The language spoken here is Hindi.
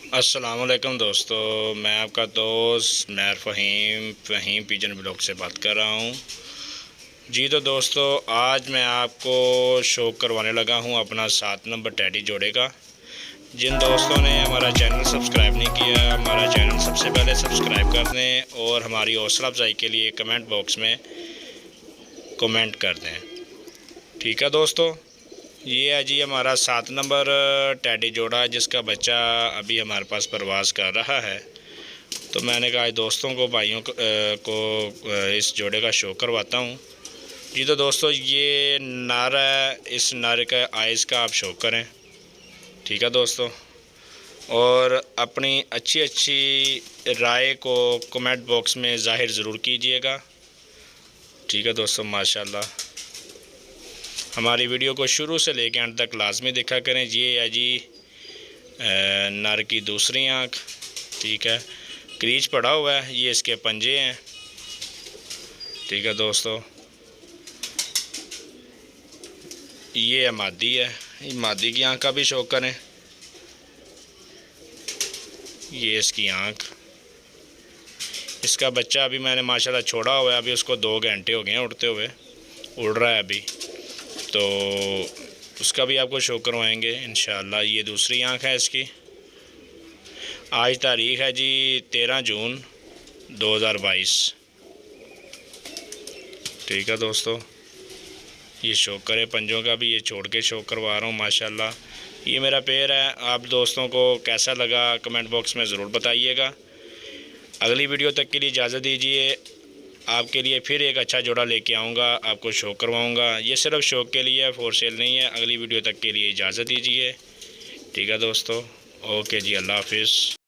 अस्सलाम वालेकुम दोस्तों, मैं आपका दोस्त मैर फ़हीम पिजन ब्लॉग से बात कर रहा हूँ। जी तो दोस्तों, आज मैं आपको शो करवाने लगा हूँ अपना 7 नंबर टैडी जोड़े का। जिन दोस्तों ने हमारा चैनल सब्सक्राइब नहीं किया, हमारा चैनल सबसे पहले सब्सक्राइब कर दें और हमारी हौसला अफजाई के लिए कमेंट बॉक्स में कमेंट कर दें। ठीक है दोस्तों, ये है जी हमारा 7 नंबर टैडी जोड़ा जिसका बच्चा अभी हमारे पास परवाज़ कर रहा है। तो मैंने कहा दोस्तों को, भाइयों को इस जोड़े का शो करवाता हूँ। जी तो दोस्तों, ये नर है, इस नर का आइज़ का आप शो करें। ठीक है दोस्तों, और अपनी अच्छी अच्छी राय को कमेंट बॉक्स में ज़ाहिर ज़रूर कीजिएगा। ठीक है दोस्तों, माशाल्लाह हमारी वीडियो को शुरू से लेकर अंत तक लाजमी देखा करें। ये है जी नर की दूसरी आँख। ठीक है, क्रीच पड़ा हुआ है, ये इसके पंजे हैं। ठीक है दोस्तों, ये मादी है, मादी की आँख का भी शो करें। ये इसकी आँख, इसका बच्चा अभी मैंने माशाल्लाह छोड़ा हुआ है, अभी उसको 2 घंटे हो गए हैं उड़ते हुए, उड़ रहा है अभी, तो उसका भी आपको शो करवाएंगे इंशाअल्लाह। ये दूसरी आँख है इसकी। आज तारीख़ है जी 13 जून 2022। ठीक है दोस्तों, ये शो करे पंजों का भी, ये छोड़ के शो करवा रहा हूँ माशाल्लाह। ये मेरा पेयर है। आप दोस्तों को कैसा लगा कमेंट बॉक्स में ज़रूर बताइएगा। अगली वीडियो तक के लिए इजाज़त दीजिए। आपके लिए फिर एक अच्छा जोड़ा लेके आऊँगा, आपको शो करवाऊँगा। ये सिर्फ शौक के लिए है, फॉर सेल नहीं है। अगली वीडियो तक के लिए इजाज़त दीजिए। ठीक है दोस्तों, ओके जी, अल्लाह हाफिज़।